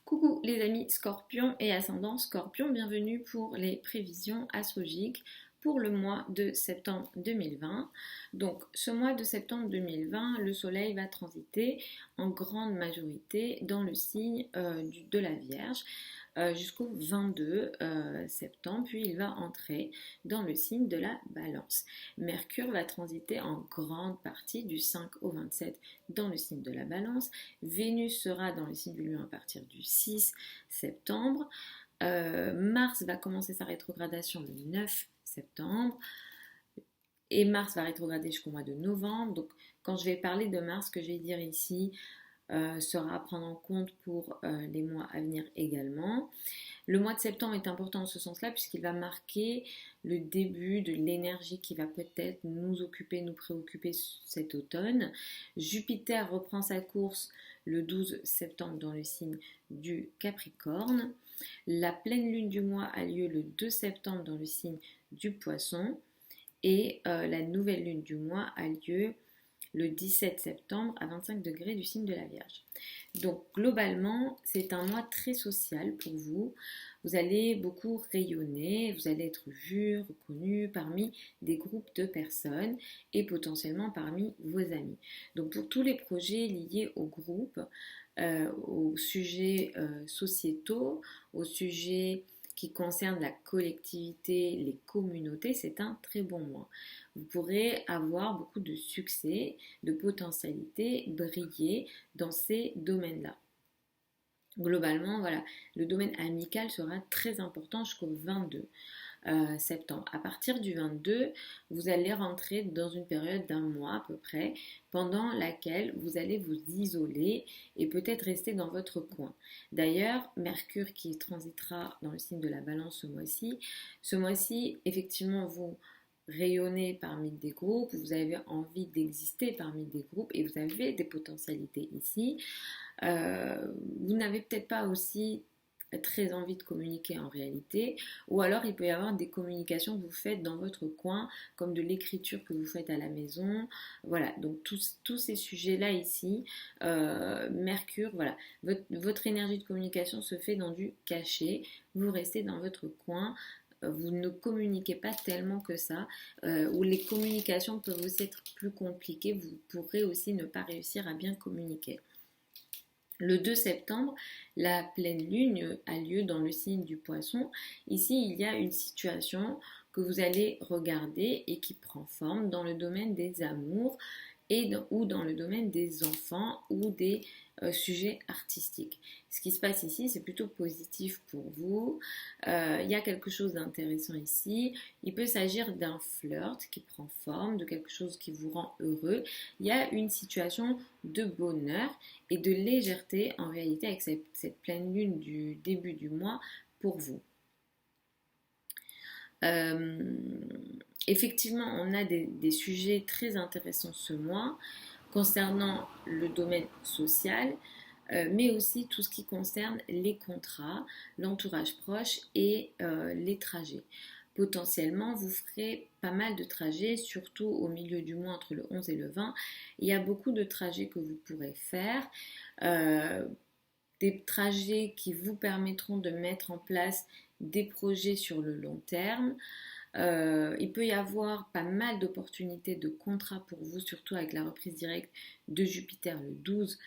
Coucou les amis Scorpion et ascendant Scorpion, bienvenue pour les prévisions astrologiques pour le mois de septembre 2020. Donc ce mois de septembre 2020, le soleil va transiter en grande majorité dans le signe de la Vierge jusqu'au 22 septembre, puis il va entrer dans le signe de la Balance. Mercure va transiter en grande partie du 5 au 27 dans le signe de la Balance. Vénus sera dans le signe du Lion à partir du 6 septembre. Mars va commencer sa rétrogradation le 9 septembre. Et Mars va rétrograder jusqu'au mois de novembre. Donc quand je vais parler de Mars, ce que je vais dire ici sera à prendre en compte pour les mois à venir également. Le mois de septembre est important en ce sens-là puisqu'il va marquer le début de l'énergie qui va peut-être nous occuper, nous préoccuper cet automne. Jupiter reprend sa course le 12 septembre dans le signe du Capricorne. La pleine lune du mois a lieu le 2 septembre dans le signe du Poisson. Et la nouvelle lune du mois a lieu le 17 septembre à 25 degrés du signe de la Vierge. Donc globalement, c'est un mois très social pour vous. Vous allez beaucoup rayonner, vous allez être vu, reconnu parmi des groupes de personnes et potentiellement parmi vos amis. Donc pour tous les projets liés au groupe, aux sujets sociétaux, aux sujets qui concerne la collectivité, les communautés, c'est un très bon mois. Vous pourrez avoir beaucoup de succès, de potentialité, briller dans ces domaines-là. Globalement, voilà, le domaine amical sera très important jusqu'au 22 septembre. À partir du 22, vous allez rentrer dans une période d'un mois à peu près, pendant laquelle vous allez vous isoler et peut-être rester dans votre coin. D'ailleurs, Mercure qui transitera dans le signe de la Balance ce mois-ci, effectivement, vous rayonnez parmi des groupes, vous avez envie d'exister parmi des groupes et vous avez des potentialités ici. Vous n'avez peut-être pas aussi très envie de communiquer en réalité, ou alors il peut y avoir des communications que vous faites dans votre coin, comme de l'écriture que vous faites à la maison, voilà, donc tous ces sujets-là ici, Mercure, voilà, votre énergie de communication se fait dans du cachet, vous restez dans votre coin, vous ne communiquez pas tellement que ça, ou les communications peuvent aussi être plus compliquées, vous pourrez aussi ne pas réussir à bien communiquer. Le 2 septembre, la pleine lune a lieu dans le signe du Poisson. Ici, il y a une situation que vous allez regarder et qui prend forme dans le domaine des amours ou dans le domaine des enfants ou des sujets artistiques. Ce qui se passe ici, c'est plutôt positif pour vous. Il y a quelque chose d'intéressant ici. Il peut s'agir d'un flirt qui prend forme, de quelque chose qui vous rend heureux. Il y a une situation de bonheur et de légèreté en réalité avec cette pleine lune du début du mois pour vous. Effectivement, on a des sujets très intéressants ce mois concernant le domaine social, mais aussi tout ce qui concerne les contrats, l'entourage proche et les trajets. Potentiellement, vous ferez pas mal de trajets, surtout au milieu du mois entre le 11 et le 20. Il y a beaucoup de trajets que vous pourrez faire. Des trajets qui vous permettront de mettre en place des projets sur le long terme. Il peut y avoir pas mal d'opportunités de contrats pour vous, surtout avec la reprise directe de Jupiter le 12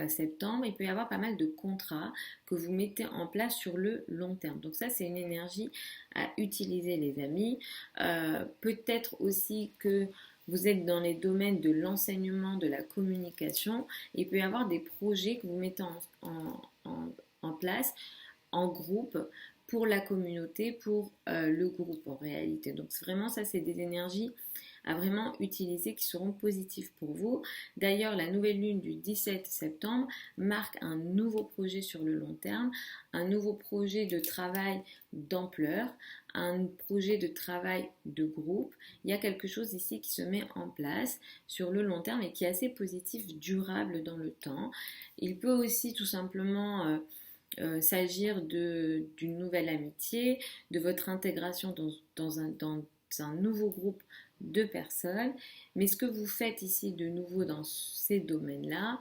septembre. Il peut y avoir pas mal de contrats que vous mettez en place sur le long terme. Donc ça, c'est une énergie à utiliser, les amis. Peut-être aussi que vous êtes dans les domaines de l'enseignement, de la communication. Il peut y avoir des projets que vous mettez en place en groupe pour la communauté, pour le groupe en réalité. Donc vraiment ça, c'est des énergies à vraiment utiliser qui seront positives pour vous. D'ailleurs, la nouvelle lune du 17 septembre marque un nouveau projet sur le long terme, un nouveau projet de travail d'ampleur, un projet de travail de groupe. Il y a quelque chose ici qui se met en place sur le long terme et qui est assez positif, durable dans le temps. Il peut aussi tout simplement s'agir d'une nouvelle amitié, de votre intégration dans un nouveau groupe de personnes, mais ce que vous faites ici de nouveau dans ces domaines-là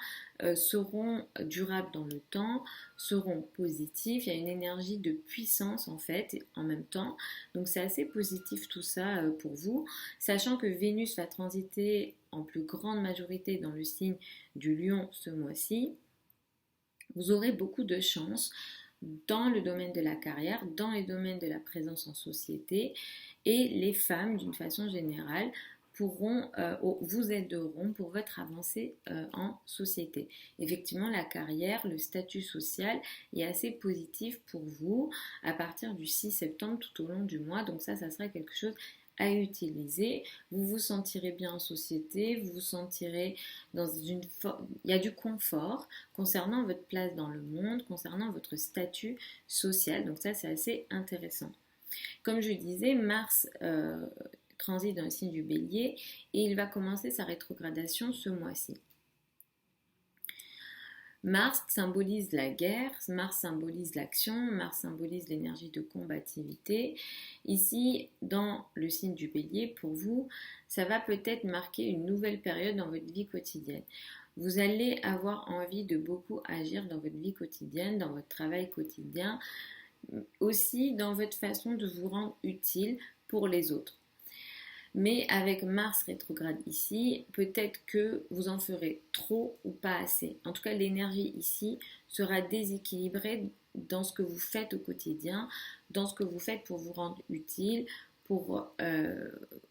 seront durables dans le temps, seront positifs, il y a une énergie de puissance en fait en même temps, donc c'est assez positif tout ça pour vous, sachant que Vénus va transiter en plus grande majorité dans le signe du Lion ce mois-ci. Vous aurez beaucoup de chance dans le domaine de la carrière, dans les domaines de la présence en société, et les femmes d'une façon générale vous aideront pour votre avancée en société. Effectivement, la carrière, le statut social est assez positif pour vous à partir du 6 septembre tout au long du mois, donc ça sera quelque chose à utiliser. Vous vous sentirez bien en société, vous vous sentirez il y a du confort concernant votre place dans le monde, concernant votre statut social, donc ça c'est assez intéressant. Comme je disais, Mars transite dans le signe du Bélier et il va commencer sa rétrogradation ce mois-ci. Mars symbolise la guerre, Mars symbolise l'action, Mars symbolise l'énergie de combativité. Ici, dans le signe du Bélier, pour vous, ça va peut-être marquer une nouvelle période dans votre vie quotidienne. Vous allez avoir envie de beaucoup agir dans votre vie quotidienne, dans votre travail quotidien, aussi dans votre façon de vous rendre utile pour les autres. Mais avec Mars rétrograde ici, peut-être que vous en ferez trop ou pas assez. En tout cas, l'énergie ici sera déséquilibrée dans ce que vous faites au quotidien, dans ce que vous faites pour vous rendre utile, pour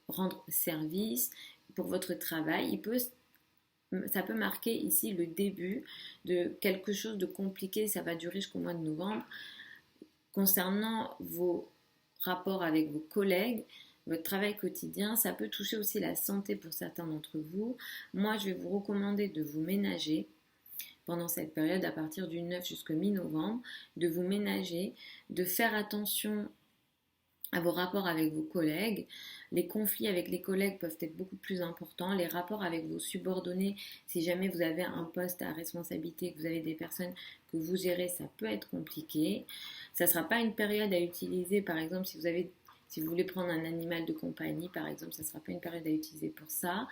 rendre service, pour votre travail. Ça peut marquer ici le début de quelque chose de compliqué, ça va durer jusqu'au mois de novembre. Concernant vos rapports avec vos collègues, votre travail quotidien, ça peut toucher aussi la santé pour certains d'entre vous. Moi, je vais vous recommander de vous ménager pendant cette période, à partir du 9 jusqu'au mi-novembre, de vous ménager, de faire attention à vos rapports avec vos collègues. Les conflits avec les collègues peuvent être beaucoup plus importants. Les rapports avec vos subordonnés, si jamais vous avez un poste à responsabilité, que vous avez des personnes que vous gérez, ça peut être compliqué. Ça ne sera pas une période à utiliser, par exemple, si vous voulez prendre un animal de compagnie, par exemple, ça ne sera pas une période à utiliser pour ça.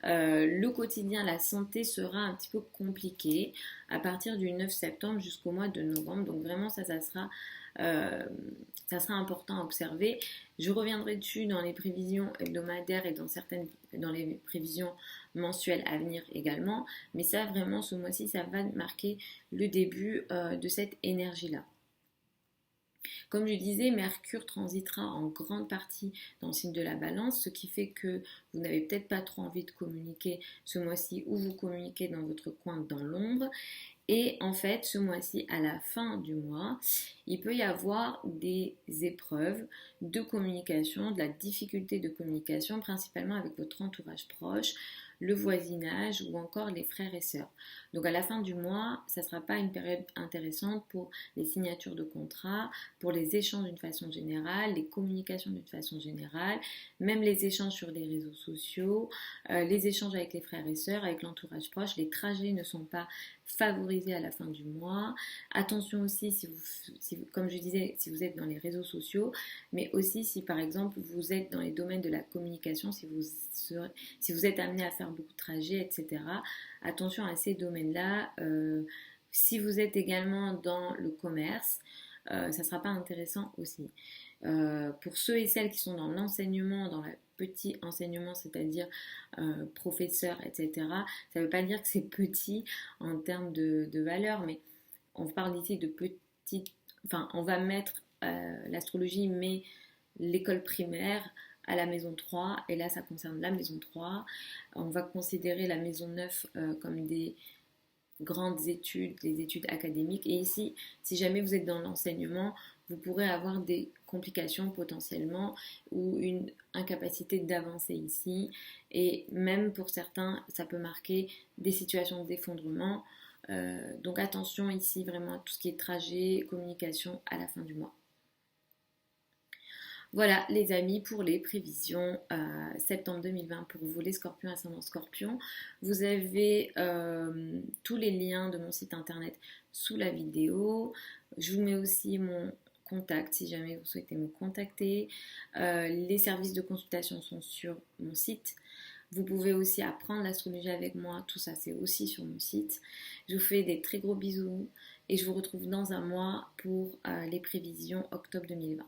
Le quotidien, la santé sera un petit peu compliqué à partir du 9 septembre jusqu'au mois de novembre. Donc vraiment, ça sera important à observer. Je reviendrai dessus dans les prévisions hebdomadaires et dans les prévisions mensuelles à venir également. Mais ça, vraiment, ce mois-ci, ça va marquer le début de cette énergie-là. Comme je disais, Mercure transitera en grande partie dans le signe de la Balance, ce qui fait que vous n'avez peut-être pas trop envie de communiquer ce mois-ci ou vous communiquez dans votre coin dans l'ombre. Et en fait, ce mois-ci, à la fin du mois, il peut y avoir des épreuves de communication, de la difficulté de communication, principalement avec votre entourage proche, le voisinage ou encore les frères et sœurs. Donc à la fin du mois, ça ne sera pas une période intéressante pour les signatures de contrats, pour les échanges d'une façon générale, les communications d'une façon générale, même les échanges sur les réseaux sociaux, les échanges avec les frères et sœurs, avec l'entourage proche. Les trajets ne sont pas favorisés à la fin du mois. Attention aussi, comme je disais, si vous êtes dans les réseaux sociaux, mais aussi si par exemple vous êtes dans les domaines de la communication, si vous êtes amené à faire beaucoup de trajets, etc. Attention à ces domaines-là. Si vous êtes également dans le commerce, ça ne sera pas intéressant aussi. Pour ceux et celles qui sont dans l'enseignement, dans le petit enseignement, c'est-à-dire professeur, etc., ça ne veut pas dire que c'est petit en termes de valeur, mais on parle ici de petites... Enfin, on va mettre l'astrologie, mais l'école primaire à la maison 3, et là ça concerne la maison 3. On va considérer la maison 9 comme des grandes études, des études académiques, et ici, si jamais vous êtes dans l'enseignement, vous pourrez avoir des complications potentiellement ou une incapacité d'avancer ici, et même pour certains, ça peut marquer des situations d'effondrement. Donc attention ici vraiment à tout ce qui est trajet, communication à la fin du mois. Voilà les amis pour les prévisions septembre 2020 pour vous les scorpions, ascendant scorpion. Vous avez tous les liens de mon site internet sous la vidéo. Je vous mets aussi mon contact si jamais vous souhaitez me contacter. Les services de consultation sont sur mon site. Vous pouvez aussi apprendre l'astrologie avec moi, tout ça c'est aussi sur mon site. Je vous fais des très gros bisous et je vous retrouve dans un mois pour les prévisions octobre 2020.